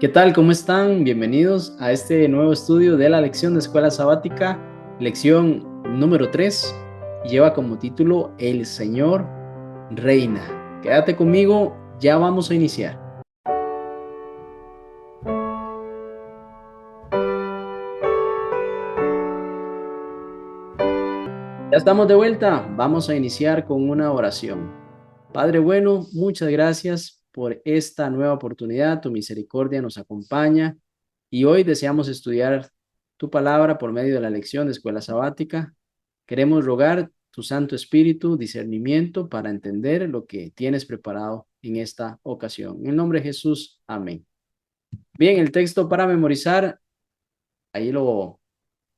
¿Qué tal? ¿Cómo están? Bienvenidos a este nuevo estudio de la lección de escuela sabática, lección número 3. Lleva como título El Señor Reina. Quédate conmigo, ya vamos a iniciar. Ya estamos de vuelta, vamos a iniciar con una oración. Padre bueno, muchas gracias por esta nueva oportunidad, tu misericordia nos acompaña y hoy deseamos estudiar tu palabra por medio de la lección de escuela sabática. Queremos rogar tu Santo Espíritu, discernimiento para entender lo que tienes preparado en esta ocasión. En el nombre de Jesús, amén. Bien, el texto para memorizar, ahí lo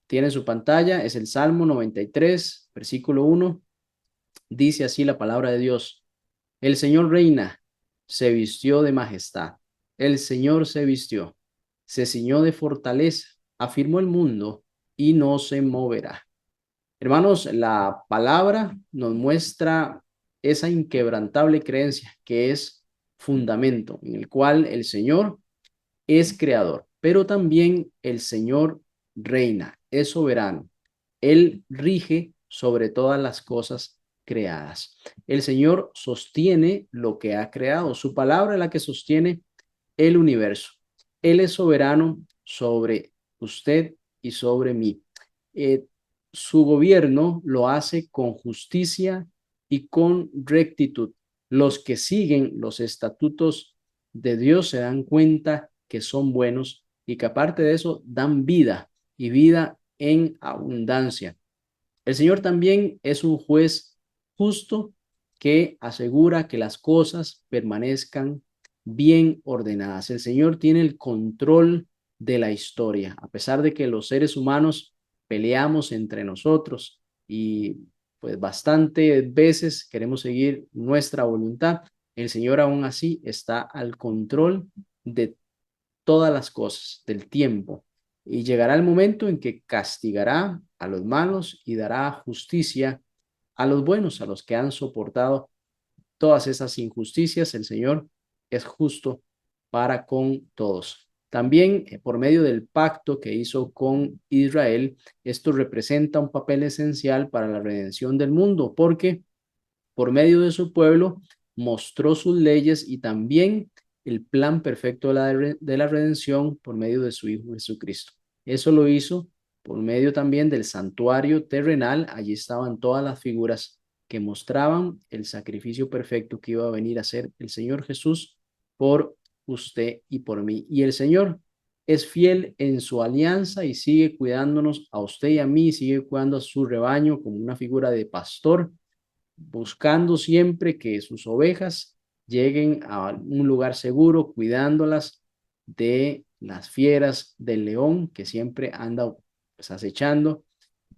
tiene en su pantalla, es el Salmo 93, versículo 1. Dice así la palabra de Dios: el Señor reina, se vistió de majestad. El Señor se vistió, se ciñó de fortaleza, afirmó el mundo y no se moverá. Hermanos, la palabra nos muestra esa inquebrantable creencia que es fundamento, en el cual el Señor es creador, pero también el Señor reina, es soberano. Él rige sobre todas las cosas creadas. El Señor sostiene lo que ha creado. Su palabra es la que sostiene el universo. Él es soberano sobre usted y sobre mí. Eh, su gobierno lo hace con justicia y con rectitud. Los que siguen los estatutos de Dios se dan cuenta que son buenos y que aparte de eso dan vida y vida en abundancia. El Señor también es un juez justo que asegura que las cosas permanezcan bien ordenadas. El Señor tiene el control de la historia, a pesar de que los seres humanos peleamos entre nosotros y pues bastantes veces queremos seguir nuestra voluntad. El Señor aún así está al control de todas las cosas, del tiempo, y llegará el momento en que castigará a los malos y dará justicia a los buenos, a los que han soportado todas esas injusticias. El Señor es justo para con todos. También por medio del pacto que hizo con Israel, esto representa un papel esencial para la redención del mundo, porque por medio de su pueblo mostró sus leyes y también el plan perfecto de la redención por medio de su Hijo Jesucristo. Eso lo hizo por medio también del santuario terrenal. Allí estaban todas las figuras que mostraban el sacrificio perfecto que iba a venir a hacer el Señor Jesús por usted y por mí. Y el Señor es fiel en su alianza y sigue cuidándonos a usted y a mí, sigue cuidando a su rebaño como una figura de pastor, buscando siempre que sus ovejas lleguen a un lugar seguro, cuidándolas de las fieras del león que siempre anda pues, acechando.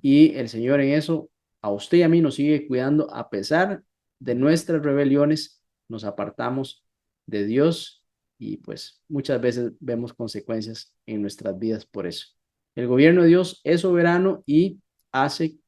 Y el Señor en eso, a usted y a mí nos sigue cuidando a pesar de nuestras rebeliones, nos apartamos de Dios y pues muchas veces vemos consecuencias en nuestras vidas por eso. El gobierno de Dios es soberano y hace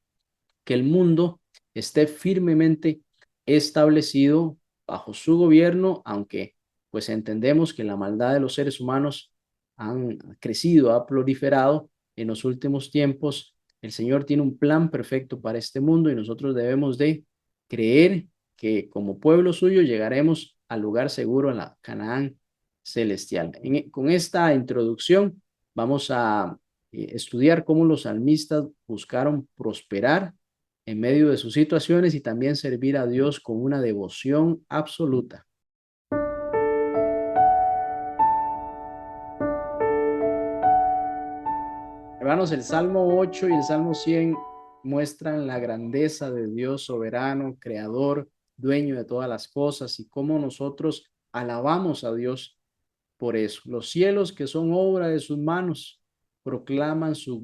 que el mundo esté firmemente establecido bajo su gobierno, aunque pues entendemos que la maldad de los seres humanos han crecido, ha proliferado en los últimos tiempos. El Señor tiene un plan perfecto para este mundo y nosotros debemos de creer que como pueblo suyo llegaremos al lugar seguro en la Canaán celestial. Con esta introducción vamos a estudiar cómo los salmistas buscaron prosperar en medio de sus situaciones y también servir a Dios con una devoción absoluta. Hermanos, el Salmo 8 y el Salmo 100 muestran la grandeza de Dios soberano, creador, dueño de todas las cosas y cómo nosotros alabamos a Dios por eso. Los cielos, que son obra de sus manos, proclaman su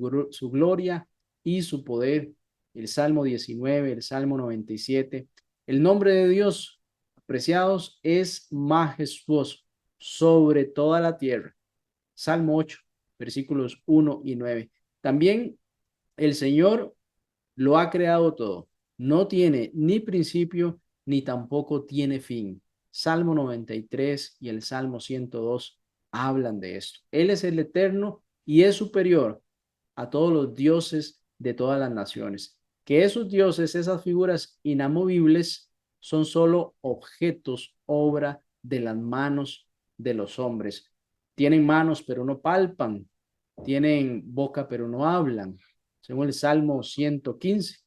gloria y su poder. El Salmo 19, el Salmo 97. El nombre de Dios, apreciados, es majestuoso sobre toda la tierra. Salmo 8, versículos 1 y 9. También el Señor lo ha creado todo. No tiene ni principio ni tampoco tiene fin. Salmo 93 y el Salmo 102 hablan de esto. Él es el eterno y es superior a todos los dioses de todas las naciones. Que esos dioses, esas figuras inamovibles, son solo objetos, obra de las manos de los hombres. Tienen manos, pero no palpan. Tienen boca, pero no hablan, según el Salmo 115.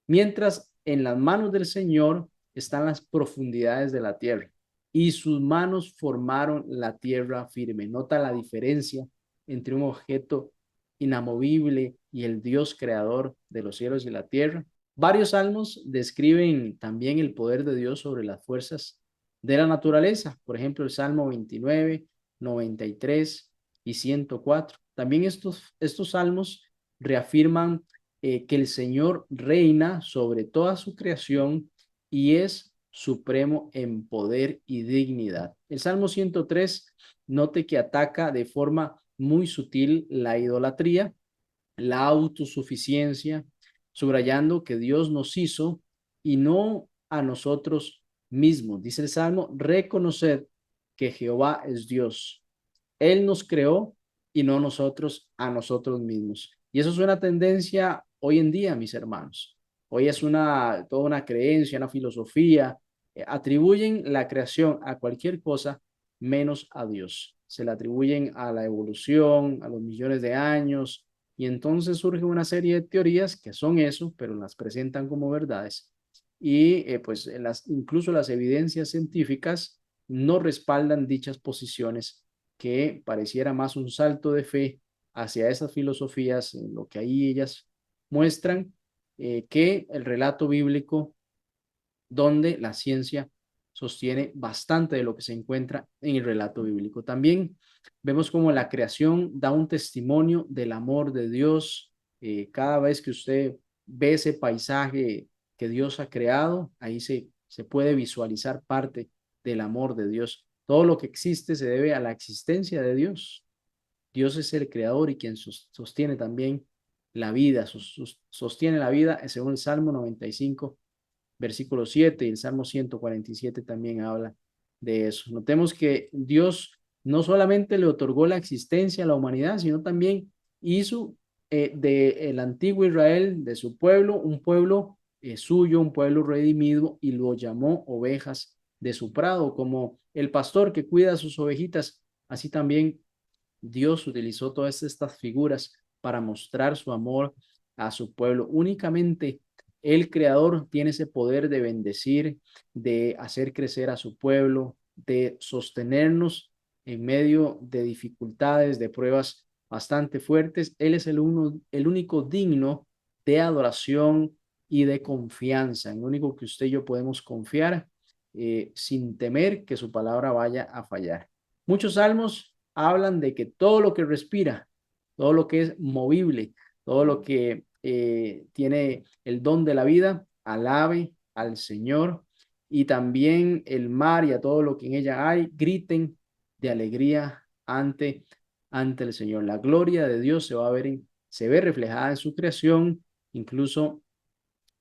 Mientras en las manos del Señor están las profundidades de la tierra y sus manos formaron la tierra firme. Nota la diferencia entre un objeto inamovible y el Dios creador de los cielos y la tierra. Varios salmos describen también el poder de Dios sobre las fuerzas de la naturaleza. Por ejemplo, el Salmo 29, 93 y 104. También estos salmos reafirman que el Señor reina sobre toda su creación y es supremo en poder y dignidad. El Salmo 103, note que ataca de forma muy sutil la idolatría, la autosuficiencia, subrayando que Dios nos hizo y no a nosotros mismos. Dice el Salmo, reconocer que Jehová es Dios. Él nos creó y no nosotros a nosotros mismos. Y eso es una tendencia hoy en día, mis hermanos. Hoy es toda una creencia, una filosofía. Atribuyen la creación a cualquier cosa menos a Dios. Se le atribuyen a la evolución, a los millones de años, y entonces surge una serie de teorías que son eso, pero las presentan como verdades. Y pues incluso las evidencias científicas no respaldan dichas posiciones, que pareciera más un salto de fe hacia esas filosofías, en lo que ahí ellas muestran, que el relato bíblico, donde la ciencia sostiene bastante de lo que se encuentra en el relato bíblico. También vemos como la creación da un testimonio del amor de Dios. Cada vez que usted ve ese paisaje que Dios ha creado, ahí se puede visualizar parte del amor de Dios. Todo lo que existe se debe a la existencia de Dios. Dios es el creador y quien sostiene también la vida, sostiene la vida, según el Salmo 95, versículo 7, y el Salmo 147 también habla de eso. Notemos que Dios no solamente le otorgó la existencia a la humanidad, sino también hizo del antiguo Israel, de su pueblo, un pueblo suyo, un pueblo redimido, y lo llamó ovejas de su prado, como el pastor que cuida a sus ovejitas. Así también Dios utilizó todas estas figuras para mostrar su amor a su pueblo. Únicamente el Creador tiene ese poder de bendecir, de hacer crecer a su pueblo, de sostenernos en medio de dificultades, de pruebas bastante fuertes. Él es el único digno de adoración y de confianza, el único que usted y yo podemos confiar, sin temer que su palabra vaya a fallar. Muchos salmos hablan de que todo lo que respira, todo lo que es movible, todo lo que tiene el don de la vida, alabe al Señor, y también el mar y a todo lo que en ella hay, griten de alegría ante el Señor. La gloria de Dios se ve reflejada en su creación, incluso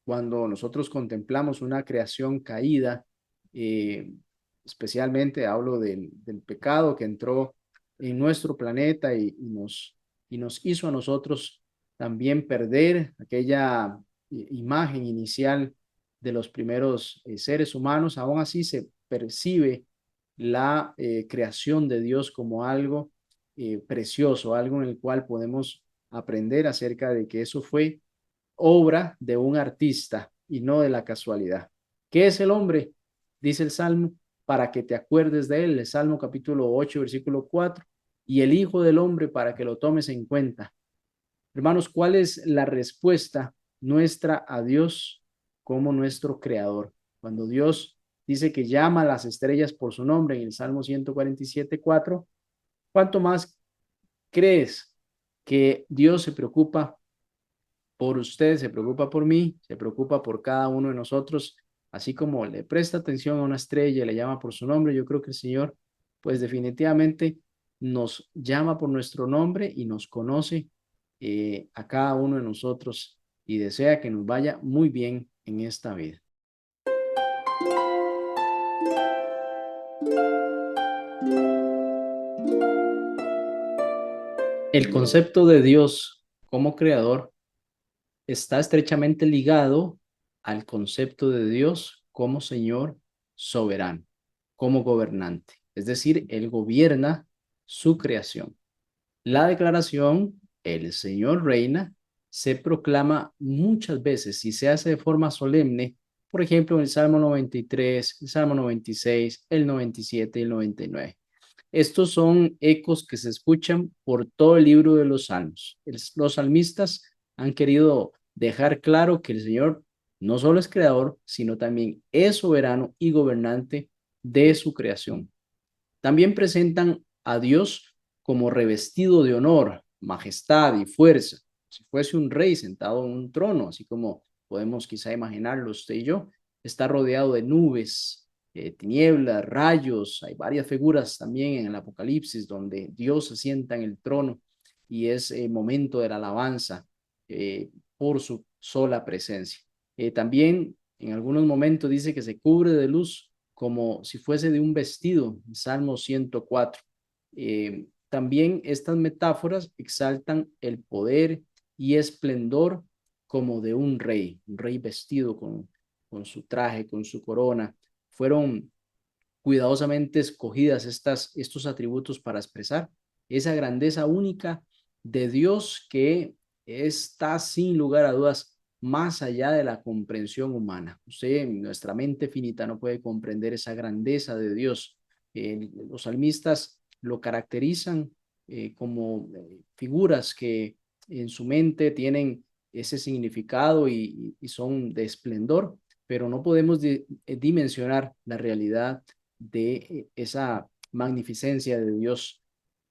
cuando nosotros contemplamos una creación caída, eh, especialmente hablo del pecado que entró en nuestro planeta y nos hizo a nosotros también perder aquella imagen inicial de los primeros seres humanos. Aún así se percibe la creación de Dios como algo precioso, algo en el cual podemos aprender acerca de que eso fue obra de un artista y no de la casualidad. ¿Qué es el hombre? Dice el Salmo, para que te acuerdes de él, el Salmo capítulo 8, versículo 4, y el Hijo del Hombre para que lo tomes en cuenta. Hermanos, ¿cuál es la respuesta nuestra a Dios como nuestro creador? Cuando Dios dice que llama a las estrellas por su nombre en el Salmo 147, 4, ¿cuánto más crees que Dios se preocupa por usted, se preocupa por mí, se preocupa por cada uno de nosotros, así como le presta atención a una estrella y le llama por su nombre? Yo creo que el Señor, pues definitivamente nos llama por nuestro nombre y nos conoce a cada uno de nosotros y desea que nos vaya muy bien en esta vida. El concepto de Dios como creador está estrechamente ligado al concepto de Dios como Señor soberano, como gobernante. Es decir, Él gobierna su creación. La declaración, el Señor reina, se proclama muchas veces y se hace de forma solemne, por ejemplo, en el Salmo 93, el Salmo 96, el 97 y el 99. Estos son ecos que se escuchan por todo el libro de los Salmos. Los salmistas han querido dejar claro que el Señor no solo es creador, sino también es soberano y gobernante de su creación. También presentan a Dios como revestido de honor, majestad y fuerza, si fuese un rey sentado en un trono, así como podemos quizá imaginarlo usted y yo. Está rodeado de nubes, tinieblas, rayos. Hay varias figuras también en el Apocalipsis donde Dios se sienta en el trono y es momento de la alabanza por su sola presencia. También en algunos momentos dice que se cubre de luz como si fuese de un vestido, Salmo 104. También estas metáforas exaltan el poder y esplendor como de un rey vestido con su traje, con su corona. Fueron cuidadosamente escogidas estos atributos para expresar esa grandeza única de Dios que está sin lugar a dudas más allá de la comprensión humana. Usted, nuestra mente finita no puede comprender esa grandeza de Dios. Los salmistas lo caracterizan como figuras que en su mente tienen ese significado y son de esplendor, pero no podemos dimensionar la realidad de esa magnificencia de Dios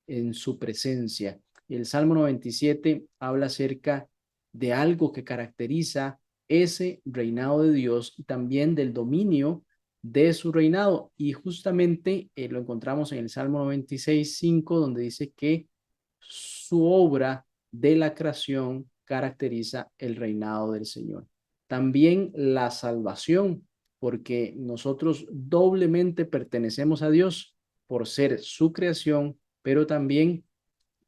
en su presencia. El Salmo 97 habla acerca de algo que caracteriza ese reinado de Dios y también del dominio de su reinado. Y justamente lo encontramos en el Salmo 96:5, donde dice que su obra de la creación caracteriza el reinado del Señor. También la salvación, porque nosotros doblemente pertenecemos a Dios por ser su creación, pero también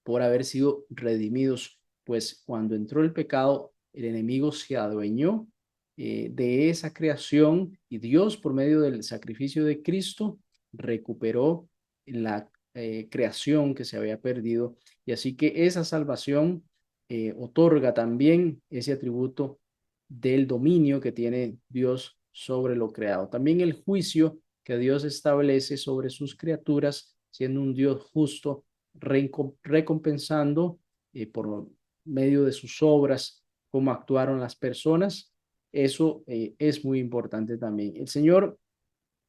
por haber sido redimidos, pues cuando entró el pecado, el enemigo se adueñó de esa creación y Dios, por medio del sacrificio de Cristo, recuperó la creación que se había perdido. Y así que esa salvación otorga también ese atributo del dominio que tiene Dios sobre lo creado. También el juicio que Dios establece sobre sus criaturas, siendo un Dios justo, recompensando por medio de sus obras cómo actuaron las personas. Eso es muy importante también. El Señor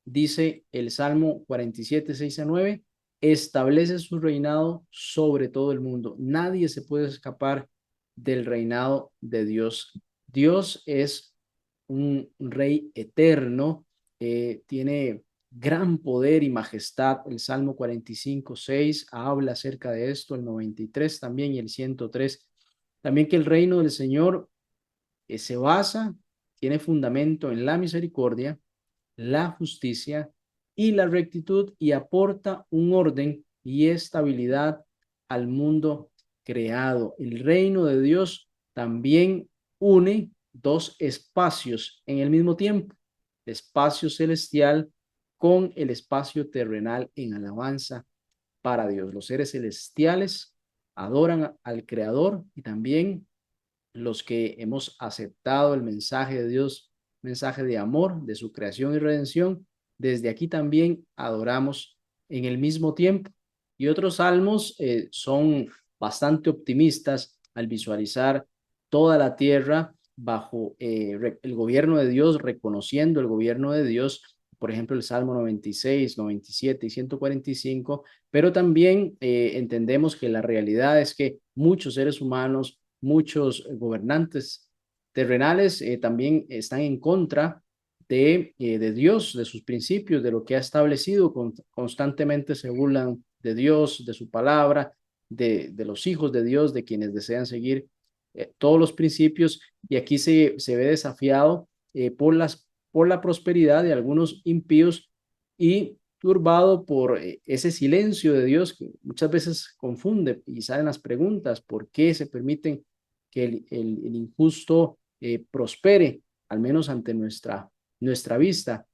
dice el Salmo 47:6-9, establece su reinado sobre todo el mundo. Nadie se puede escapar del reinado de Dios. Dios es un rey eterno, tiene gran poder y majestad. El Salmo 45:6 habla acerca de esto, el 93 también y el 103. También que el reino del Señor se basa, tiene fundamento en la misericordia, la justicia y la rectitud y aporta un orden y estabilidad al mundo creado. El reino de Dios también une dos espacios en el mismo tiempo, el espacio celestial con el espacio terrenal en alabanza para Dios. Los seres celestiales adoran al Creador y también los que hemos aceptado el mensaje de Dios, mensaje de amor, de su creación y redención, desde aquí también adoramos en el mismo tiempo. Y otros salmos son bastante optimistas al visualizar toda la tierra bajo el gobierno de Dios, reconociendo el gobierno de Dios, por ejemplo, el Salmo 96, 97 y 145, pero también entendemos que la realidad es que muchos seres humanos, muchos gobernantes terrenales también están en contra de Dios, de sus principios, de lo que ha establecido, constantemente se burlan de Dios, de su palabra, de los hijos de Dios, de quienes desean seguir todos los principios, y aquí se ve desafiado por la prosperidad de algunos impíos y turbado por ese silencio de Dios que muchas veces confunde y salen las preguntas, ¿por qué se permiten que el injusto prospere, al menos ante nuestra vista?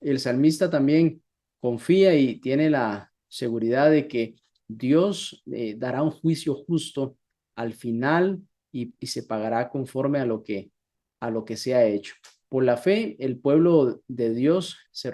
El salmista también confía y tiene la seguridad de que Dios dará un juicio justo al final y se pagará conforme a lo que se ha hecho. Por la fe, el pueblo de Dios se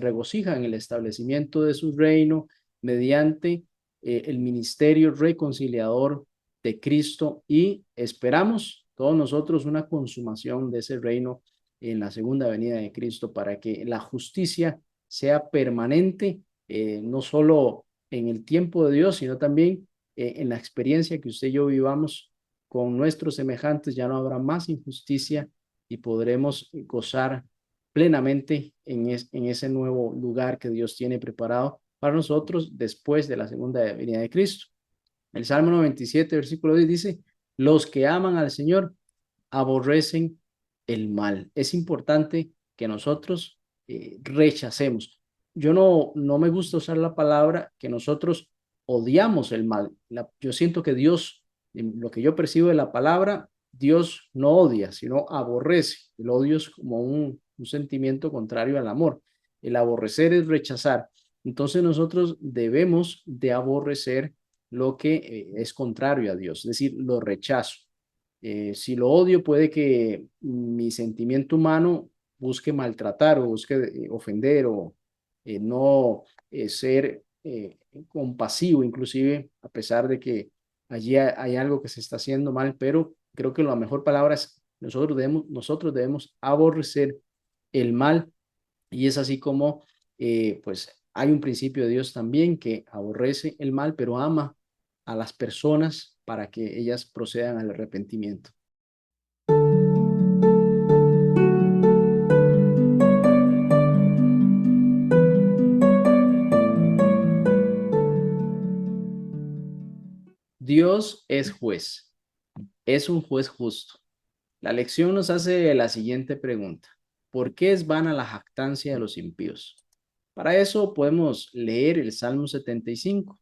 regocija en el establecimiento de su reino mediante el ministerio reconciliador de Cristo y esperamos todos nosotros una consumación de ese reino en la segunda venida de Cristo para que la justicia sea permanente, no solo en el tiempo de Dios, sino también en la experiencia que usted y yo vivamos con nuestros semejantes. Ya no habrá más injusticia y podremos gozar plenamente en ese nuevo lugar que Dios tiene preparado para nosotros después de la segunda venida de Cristo. El Salmo 97, versículo 10 dice, los que aman al Señor aborrecen el mal. Es importante que nosotros rechacemos. Yo no me gusta usar la palabra que nosotros odiamos el mal. Yo siento que Dios, en lo que yo percibo de la palabra, Dios no odia, sino aborrece. El odio es como un sentimiento contrario al amor. El aborrecer es rechazar. Entonces nosotros debemos de aborrecer lo que es contrario a Dios, es decir, lo rechazo. Si lo odio, puede que mi sentimiento humano busque maltratar o busque ofender o no ser compasivo, inclusive a pesar de que allí hay algo que se está haciendo mal, pero creo que la mejor palabra es nosotros debemos aborrecer el mal y es así como pues hay un principio de Dios también que aborrece el mal, pero ama a las personas para que ellas procedan al arrepentimiento. Dios es juez, es un juez justo. La lección nos hace la siguiente pregunta. ¿Por qué es vana la jactancia de los impíos? Para eso podemos leer el Salmo 75.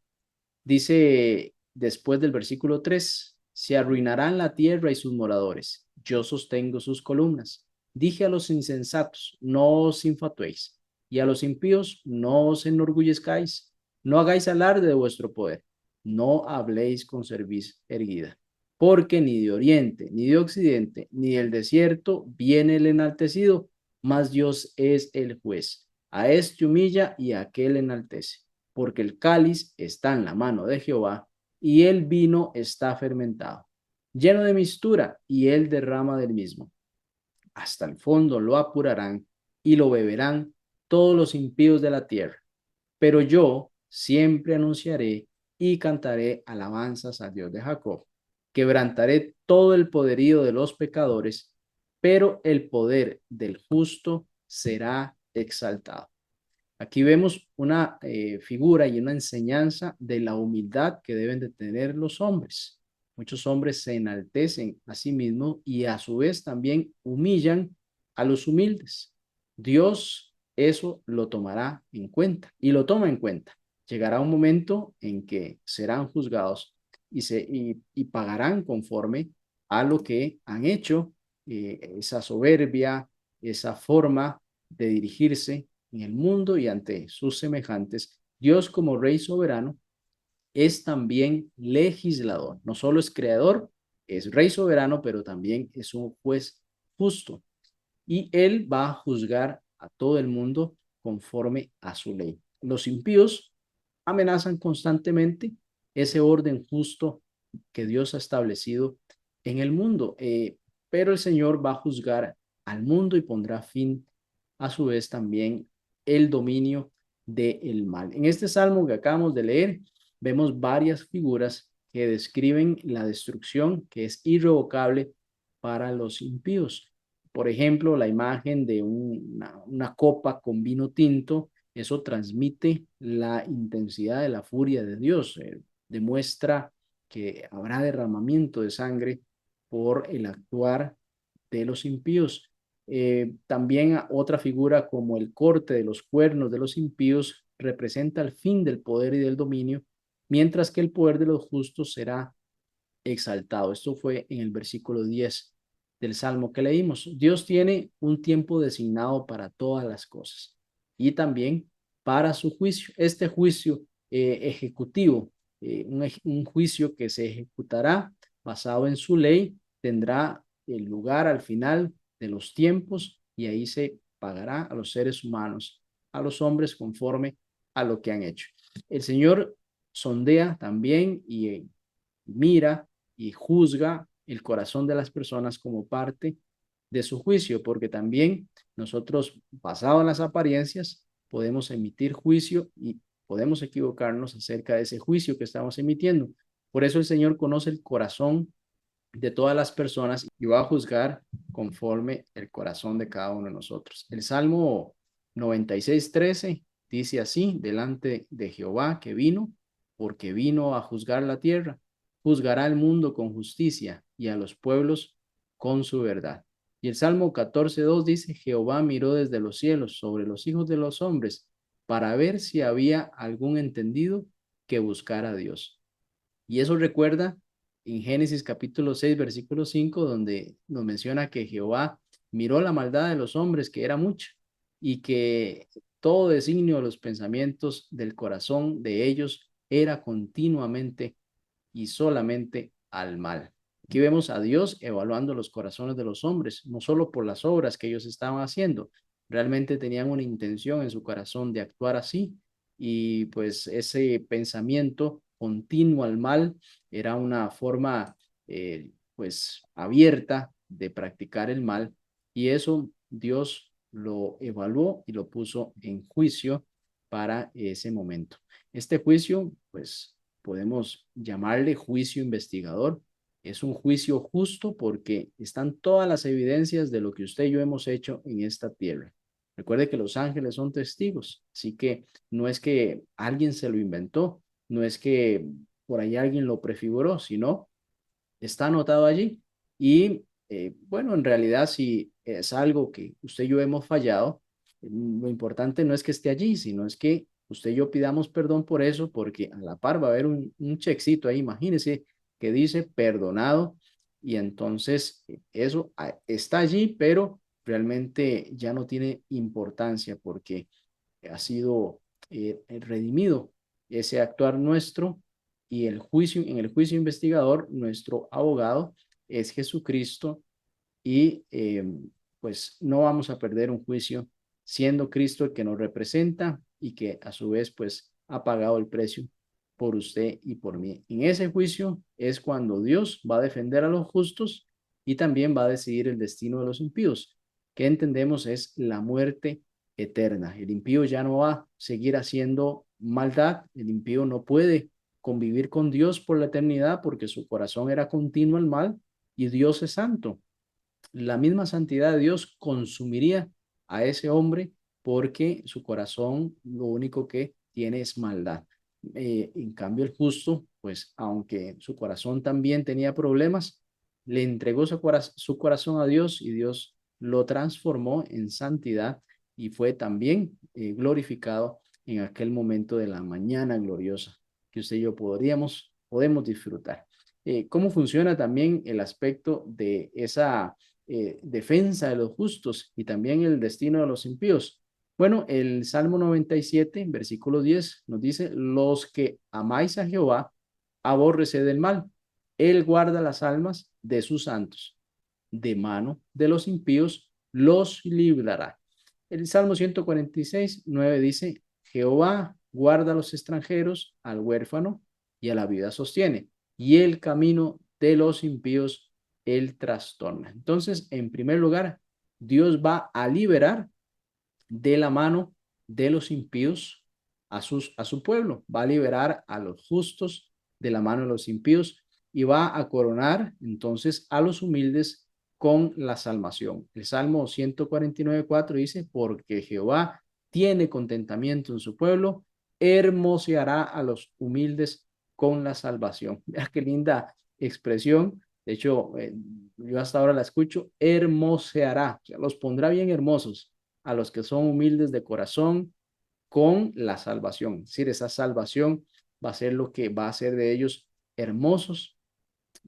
Dice después del versículo 3, se arruinarán la tierra y sus moradores. Yo sostengo sus columnas. Dije a los insensatos, no os infatuéis, y a los impíos, no os enorgullezcáis. No hagáis alarde de vuestro poder. No habléis con cerviz erguida. Porque ni de oriente, ni de occidente, ni del desierto viene el enaltecido, mas Dios es el juez. A este humilla y a aquel enaltece porque el cáliz está en la mano de Jehová y el vino está fermentado, lleno de mistura, y él derrama del mismo. Hasta el fondo lo apurarán y lo beberán todos los impíos de la tierra. Pero yo siempre anunciaré y cantaré alabanzas al Dios de Jacob. Quebrantaré todo el poderío de los pecadores, pero el poder del justo será exaltado. Aquí vemos una figura y una enseñanza de la humildad que deben de tener los hombres. Muchos hombres se enaltecen a sí mismos y a su vez también humillan a los humildes. Dios eso lo tomará en cuenta y lo toma en cuenta. Llegará un momento en que serán juzgados y pagarán conforme a lo que han hecho, esa soberbia, esa forma de dirigirse en el mundo y ante sus semejantes. Dios como Rey soberano es también legislador, no solo es creador, es Rey soberano, pero también es un juez justo y Él va a juzgar a todo el mundo conforme a su ley. Los impíos amenazan constantemente ese orden justo que Dios ha establecido en el mundo, pero el Señor va a juzgar al mundo y pondrá fin a su vez también el dominio del mal. En este salmo que acabamos de leer, vemos varias figuras que describen la destrucción que es irrevocable para los impíos. Por ejemplo, la imagen de una copa con vino tinto, eso transmite la intensidad de la furia de Dios, demuestra que habrá derramamiento de sangre por el actuar de los impíos. También otra figura como el corte de los cuernos de los impíos representa el fin del poder y del dominio, mientras que el poder de los justos será exaltado. Esto fue en el versículo 10 del Salmo que leímos. Dios tiene un tiempo designado para todas las cosas y también para su juicio. Este juicio ejecutivo, un juicio que se ejecutará basado en su ley, tendrá el lugar al final de los tiempos y ahí se pagará a los seres humanos, a los hombres conforme a lo que han hecho. El Señor sondea también y mira y juzga el corazón de las personas como parte de su juicio, porque también nosotros, basado en las apariencias, podemos emitir juicio y podemos equivocarnos acerca de ese juicio que estamos emitiendo. Por eso el Señor conoce el corazón de todas las personas y va a juzgar conforme el corazón de cada uno de nosotros. El Salmo 96:13 dice así: delante de Jehová que vino, porque vino a juzgar la tierra, juzgará al mundo con justicia y a los pueblos con su verdad. Y el Salmo 14:2 dice: Jehová miró desde los cielos sobre los hijos de los hombres para ver si había algún entendido que buscara a Dios. Y eso recuerda en Génesis capítulo 6, versículo 5, donde nos menciona que Jehová miró la maldad de los hombres, que era mucha, y que todo designio de los pensamientos del corazón de ellos era continuamente y solamente al mal. Aquí vemos a Dios evaluando los corazones de los hombres, no solo por las obras que ellos estaban haciendo, realmente tenían una intención en su corazón de actuar así, y pues ese pensamiento continuo al mal era una forma pues abierta de practicar el mal, y eso Dios lo evaluó y lo puso en juicio para ese momento. Este juicio, pues podemos llamarle juicio investigador. Es un juicio justo porque están todas las evidencias de lo que usted y yo hemos hecho en esta tierra. Recuerde que los ángeles son testigos, así que no es que alguien se lo inventó, no es que por ahí alguien lo prefiguró, sino está anotado allí. Y bueno, en realidad si es algo que usted y yo hemos fallado, lo importante no es que esté allí, sino es que usted y yo pidamos perdón por eso, porque a la par va a haber un checkcito ahí, imagínese, que dice perdonado, y entonces eso está allí, pero realmente ya no tiene importancia porque ha sido redimido ese actuar nuestro, y en el juicio investigador nuestro abogado es Jesucristo, y pues no vamos a perder un juicio siendo Cristo el que nos representa y que a su vez pues ha pagado el precio por usted y por mí. En ese juicio es cuando Dios va a defender a los justos y también va a decidir el destino de los impíos, que entendemos es la muerte eterna. El impío ya no va a seguir haciendo maldad, el impío no puede convivir con Dios por la eternidad porque su corazón era continuo al mal y Dios es santo. La misma santidad de Dios consumiría a ese hombre porque su corazón lo único que tiene es maldad. En cambio, el justo, pues aunque su corazón también tenía problemas, le entregó su corazón a Dios y Dios lo transformó en santidad y fue también glorificado en aquel momento de la mañana gloriosa que usted y yo podemos disfrutar. ¿Cómo funciona también el aspecto de esa defensa de los justos y también el destino de los impíos? Bueno, el Salmo 97, versículo 10, nos dice: los que amáis a Jehová, abórrese del mal. Él guarda las almas de sus santos. De mano de los impíos los librará. El Salmo 146, 9 dice: Jehová guarda a los extranjeros, al huérfano y a la viuda sostiene, y el camino de los impíos él trastorna. Entonces, en primer lugar, Dios va a liberar de la mano de los impíos a su pueblo, va a liberar a los justos de la mano de los impíos y va a coronar entonces a los humildes con la salvación. El Salmo 149:4 dice: porque Jehová tiene contentamiento en su pueblo, hermoseará a los humildes con la salvación. Mira qué linda expresión. De hecho, yo hasta ahora la escucho: hermoseará, o sea, los pondrá bien hermosos a los que son humildes de corazón, con la salvación. Es decir, esa salvación va a ser lo que va a hacer de ellos hermosos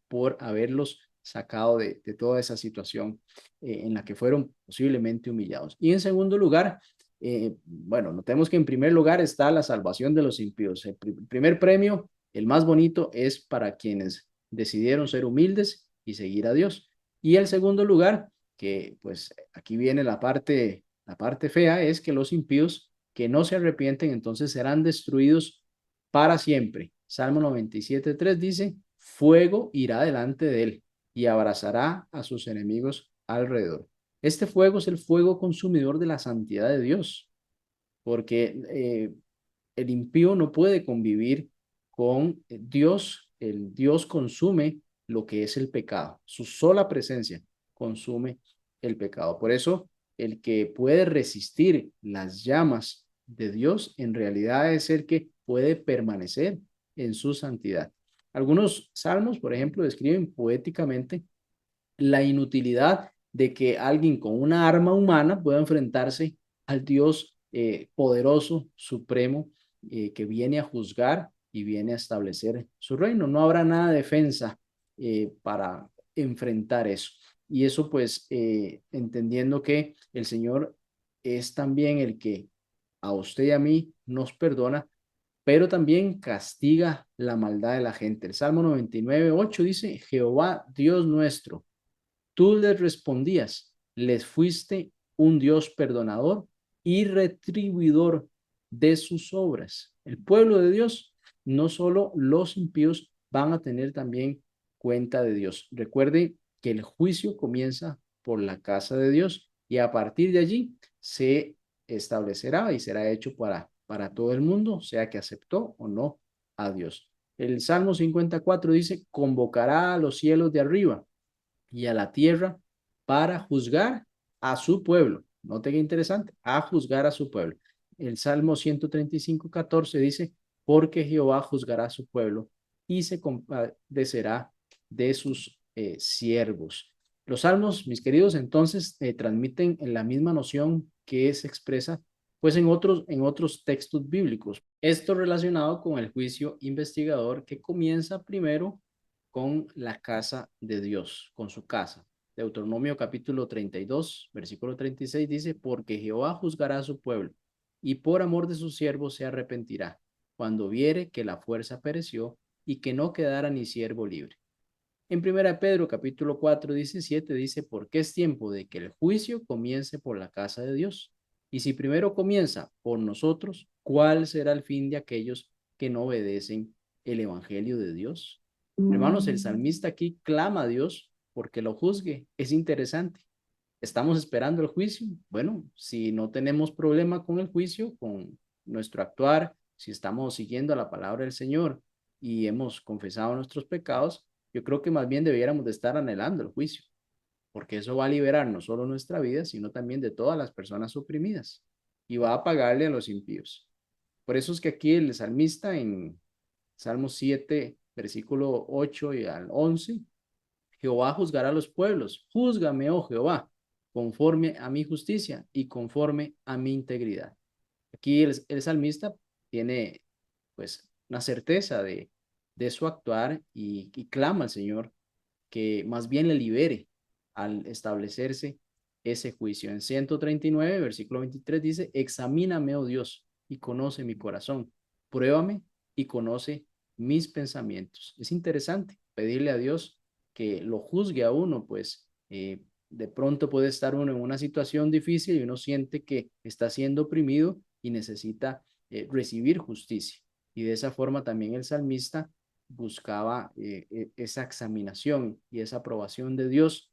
por haberlos sacado de toda esa situación en la que fueron posiblemente humillados. Y en segundo lugar, bueno, notemos que en primer lugar está la salvación de los impíos. El primer premio, el más bonito, es para quienes decidieron ser humildes y seguir a Dios. Y el segundo lugar, que pues aquí viene la parte fea, es que los impíos que no se arrepienten entonces serán destruidos para siempre. Salmo 97:3 dice, fuego irá delante de él y abrazará a sus enemigos alrededor. Este fuego es el fuego consumidor de la santidad de Dios, porque el impío no puede convivir con Dios. El Dios consume lo que es el pecado. Su sola presencia consume el pecado. Por eso, el que puede resistir las llamas de Dios en realidad es el que puede permanecer en su santidad. Algunos salmos, por ejemplo, describen poéticamente la inutilidad de que alguien con una arma humana pueda enfrentarse al Dios poderoso, supremo, que viene a juzgar y viene a establecer su reino. No habrá nada de defensa para enfrentar eso. Y eso pues entendiendo que el Señor es también el que a usted y a mí nos perdona, pero también castiga la maldad de la gente. El Salmo 99:8 dice, Jehová Dios nuestro, tú les respondías, les fuiste un Dios perdonador y retribuidor de sus obras. El pueblo de Dios, no solo los impíos van a tener también cuenta de Dios. Recuerde que el juicio comienza por la casa de Dios y a partir de allí se establecerá y será hecho para todo el mundo, sea que aceptó o no a Dios. El Salmo 54 dice, convocará a los cielos de arriba y a la tierra para juzgar a su pueblo. Note qué interesante, a juzgar a su pueblo. El Salmo 135:14 dice, porque Jehová juzgará a su pueblo y se compadecerá de sus siervos. Los salmos, mis queridos, entonces transmiten en la misma noción que se expresa pues en otros textos bíblicos. Esto relacionado con el juicio investigador que comienza primero con la casa de Dios, con su casa. Deuteronomio capítulo 32, versículo 36 dice, porque Jehová juzgará a su pueblo y por amor de sus siervos se arrepentirá cuando viere que la fuerza pereció y que no quedara ni siervo libre. En 1 Pedro capítulo 4, 17 dice, porque es tiempo de que el juicio comience por la casa de Dios. Y si primero comienza por nosotros, ¿cuál será el fin de aquellos que no obedecen el evangelio de Dios? Hermanos, el salmista aquí clama a Dios porque lo juzgue. Es interesante. ¿Estamos esperando el juicio? Bueno, si no tenemos problema con el juicio, con nuestro actuar, si estamos siguiendo la palabra del Señor y hemos confesado nuestros pecados, yo creo que más bien debiéramos de estar anhelando el juicio, porque eso va a liberar no solo nuestra vida, sino también de todas las personas oprimidas y va a pagarle a los impíos. Por eso es que aquí el salmista en Salmo 7, versículo 8 y al 11, Jehová juzgará a los pueblos, júzgame, oh Jehová, conforme a mi justicia y conforme a mi integridad. Aquí el salmista tiene pues una certeza de su actuar y clama al Señor que más bien le libere al establecerse ese juicio. En 139, versículo 23 dice, examíname, oh Dios, y conoce mi corazón, pruébame y conoce mis pensamientos. Es interesante pedirle a Dios que lo juzgue a uno, pues de pronto puede estar uno en una situación difícil y uno siente que está siendo oprimido y necesita recibir justicia. Y de esa forma también el salmista buscaba esa examinación y esa aprobación de Dios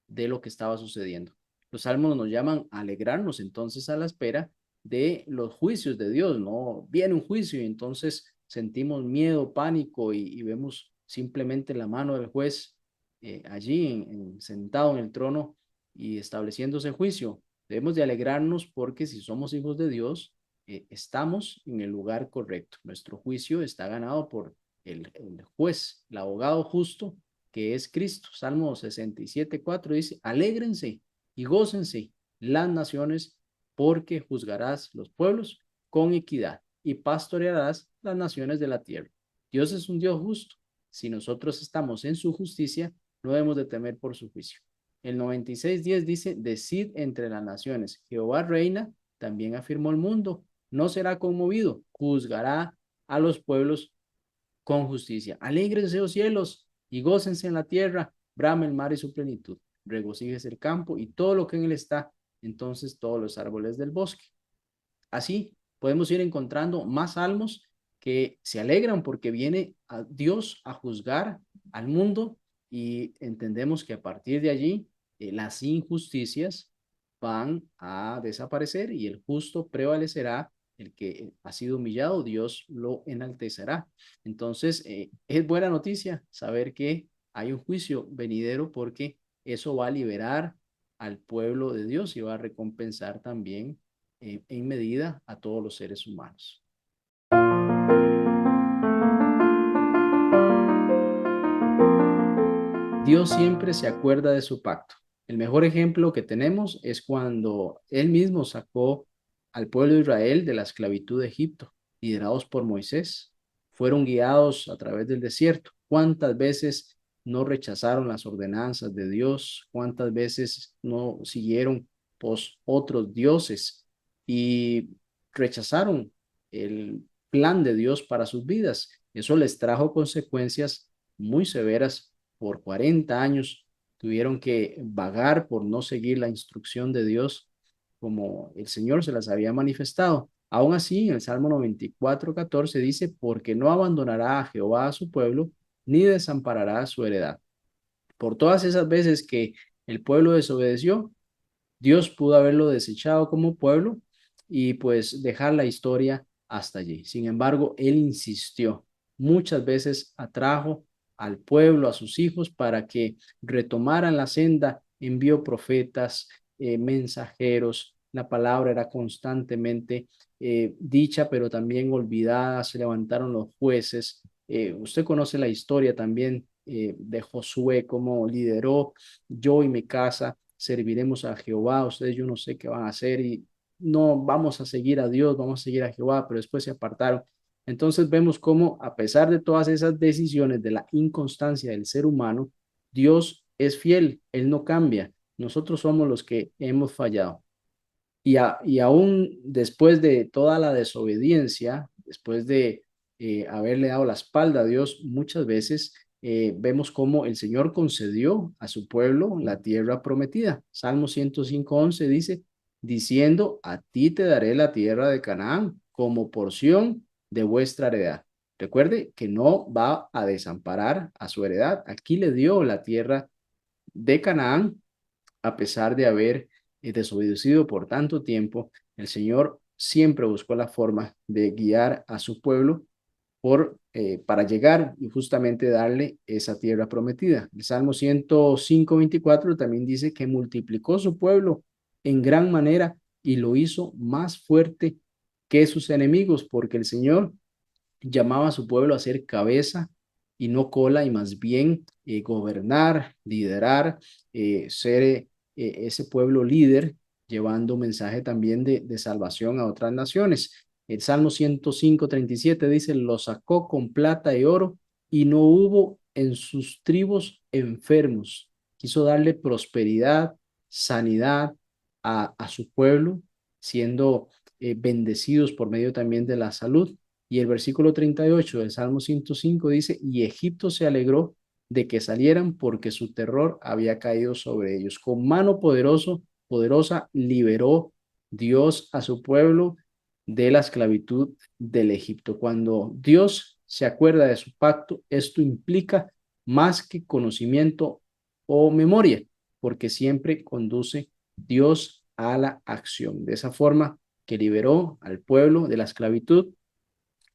de lo que estaba sucediendo. Los salmos nos llaman a alegrarnos entonces a la espera de los juicios de Dios, ¿no? Viene un juicio y entonces sentimos miedo, pánico y vemos simplemente la mano del juez allí sentado en el trono y estableciéndose juicio. Debemos de alegrarnos porque si somos hijos de Dios, estamos en el lugar correcto. Nuestro juicio está ganado por el juez, el abogado justo que es Cristo. Salmo 67:4 dice, alégrense y gócense las naciones porque juzgarás los pueblos con equidad y pastorearás las naciones de la tierra. Dios es un Dios justo. Si nosotros estamos en su justicia, no debemos de temer por su juicio. El 96:10 dice, decid entre las naciones, Jehová reina, también afirmó el mundo, no será conmovido, juzgará a los pueblos con justicia. Alégrense, los cielos, y gócense en la tierra, brame el mar y su plenitud, regocíjese el campo y todo lo que en él está, entonces todos los árboles del bosque. Así podemos ir encontrando más salmos que se alegran porque viene a Dios a juzgar al mundo y entendemos que a partir de allí las injusticias van a desaparecer y el justo prevalecerá, el que ha sido humillado, Dios lo enaltecerá. Entonces, es buena noticia saber que hay un juicio venidero porque eso va a liberar al pueblo de Dios y va a recompensar también en medida a todos los seres humanos. Dios siempre se acuerda de su pacto. El mejor ejemplo que tenemos es cuando Él mismo sacó al pueblo de Israel de la esclavitud de Egipto, liderados por Moisés. Fueron guiados a través del desierto. ¿Cuántas veces no rechazaron las ordenanzas de Dios? ¿Cuántas veces no siguieron otros dioses y rechazaron el plan de Dios para sus vidas? Eso les trajo consecuencias muy severas. Por 40 años tuvieron que vagar por no seguir la instrucción de Dios como el Señor se las había manifestado. Aún así, en el Salmo 94:14 dice, porque no abandonará a Jehová a su pueblo, ni desamparará a su heredad. Por todas esas veces que el pueblo desobedeció, Dios pudo haberlo desechado como pueblo y pues dejar la historia hasta allí. Sin embargo, él insistió. Muchas veces atrajo al pueblo, a sus hijos, para que retomaran la senda. Envió profetas, mensajeros. La palabra era constantemente dicha, pero también olvidada. Se levantaron los jueces. Usted conoce la historia también de Josué, cómo lideró: yo y mi casa serviremos a Jehová. Ustedes yo no sé qué van a hacer y no vamos a seguir a Dios, vamos a seguir a Jehová, pero después se apartaron. Entonces vemos cómo a pesar de todas esas decisiones, de la inconstancia del ser humano, Dios es fiel, Él no cambia. Nosotros somos los que hemos fallado. Y aún después de toda la desobediencia, después de haberle dado la espalda a Dios, muchas veces vemos cómo el Señor concedió a su pueblo la tierra prometida. Salmo 105:11 dice, diciendo, a ti te daré la tierra de Canaán como porción de vuestra heredad. Recuerde que no va a desamparar a su heredad. Aquí le dio la tierra de Canaán a pesar de haber desobedecido por tanto tiempo. El Señor siempre buscó la forma de guiar a su pueblo para llegar y justamente darle esa tierra prometida. El Salmo 105:24 también dice que multiplicó su pueblo en gran manera y lo hizo más fuerte que sus enemigos, porque el Señor llamaba a su pueblo a ser cabeza y no cola, y más bien gobernar, liderar, ser ese pueblo líder, llevando un mensaje también de salvación a otras naciones. El Salmo 105:37 dice, lo sacó con plata y oro y no hubo en sus tribus enfermos. Quiso darle prosperidad, sanidad a su pueblo, siendo bendecidos por medio también de la salud. Y el versículo 38 del Salmo 105 dice, y Egipto se alegró de que salieran porque su terror había caído sobre ellos. Con mano poderosa liberó Dios a su pueblo de la esclavitud del Egipto. Cuando Dios se acuerda de su pacto, esto implica más que conocimiento o memoria, porque siempre conduce Dios a la acción. De esa forma que liberó al pueblo de la esclavitud,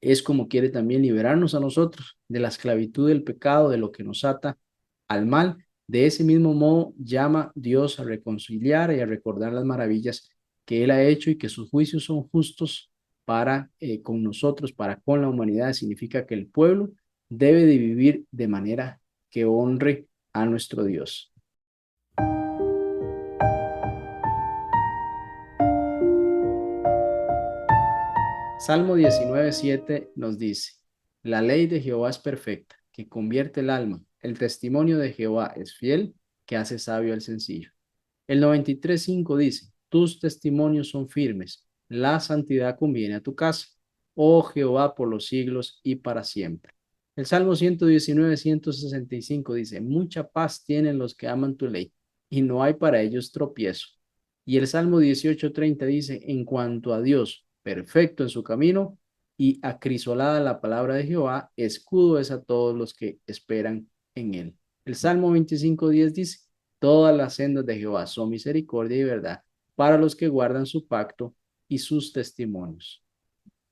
es como quiere también liberarnos a nosotros de la esclavitud del pecado, de lo que nos ata al mal. De ese mismo modo llama Dios a reconciliar y a recordar las maravillas que Él ha hecho y que sus juicios son justos para con nosotros, para con la humanidad. Significa que el pueblo debe de vivir de manera que honre a nuestro Dios. Salmo 19:7 nos dice, la ley de Jehová es perfecta, que convierte el alma. El testimonio de Jehová es fiel, que hace sabio al sencillo. El 93:5 dice, tus testimonios son firmes, la santidad conviene a tu casa, oh Jehová, por los siglos y para siempre. El Salmo 119:165 dice, mucha paz tienen los que aman tu ley, y no hay para ellos tropiezo. Y el Salmo 18:30 dice, en cuanto a Dios, perfecto en su camino, y acrisolada la palabra de Jehová, escudo es a todos los que esperan en él. El Salmo 25:10 dice, todas las sendas de Jehová son misericordia y verdad para los que guardan su pacto y sus testimonios.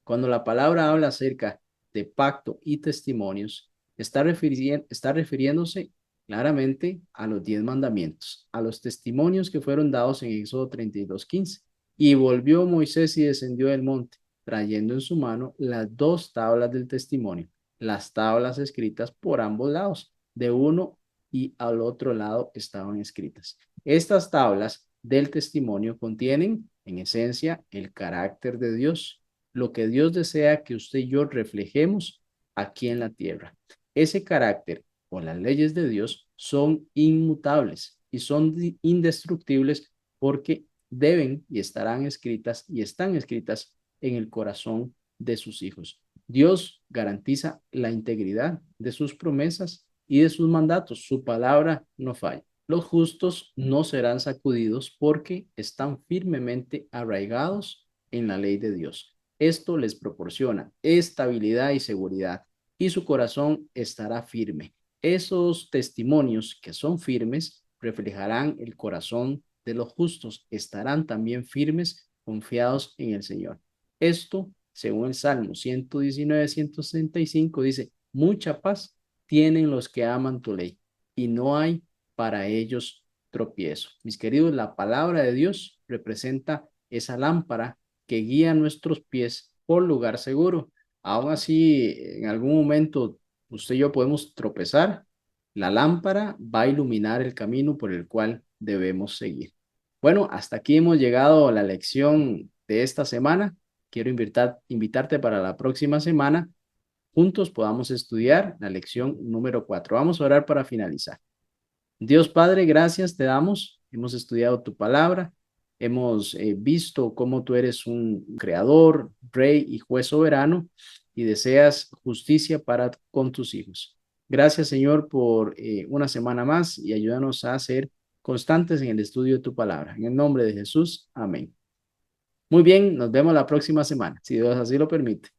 Cuando la palabra habla acerca de pacto y testimonios, está refiriéndose claramente a los 10 mandamientos, a los testimonios que fueron dados en Éxodo 32:15. Y volvió Moisés y descendió del monte, trayendo en su mano las dos tablas del testimonio, las tablas escritas por ambos lados, de uno y al otro lado estaban escritas. Estas tablas del testimonio contienen, en esencia, el carácter de Dios, lo que Dios desea que usted y yo reflejemos aquí en la tierra. Ese carácter o las leyes de Dios son inmutables y son indestructibles porque deben y estarán escritas y están escritas en el corazón de sus hijos. Dios garantiza la integridad de sus promesas y de sus mandatos. Su palabra no falla. Los justos no serán sacudidos porque están firmemente arraigados en la ley de Dios. Esto les proporciona estabilidad y seguridad y su corazón estará firme. Esos testimonios que son firmes reflejarán el corazón de los justos, estarán también firmes, confiados en el Señor. Esto, según el Salmo 119:165, dice, mucha paz tienen los que aman tu ley y no hay para ellos tropiezo. Mis queridos, la palabra de Dios representa esa lámpara que guía nuestros pies por lugar seguro. Aún así, en algún momento usted y yo podemos tropezar. La lámpara va a iluminar el camino por el cual debemos seguir. Bueno, hasta aquí hemos llegado a la lección de esta semana. Quiero invitarte para la próxima semana. Juntos podamos estudiar la lección número 4. Vamos a orar para finalizar. Dios Padre, gracias te damos. Hemos estudiado tu palabra, hemos visto cómo tú eres un creador, rey y juez soberano y deseas justicia para con tus hijos. Gracias, Señor, por una semana más y ayúdanos a ser constantes en el estudio de tu palabra. En el nombre de Jesús, amén. Muy bien, nos vemos la próxima semana, si Dios así lo permite.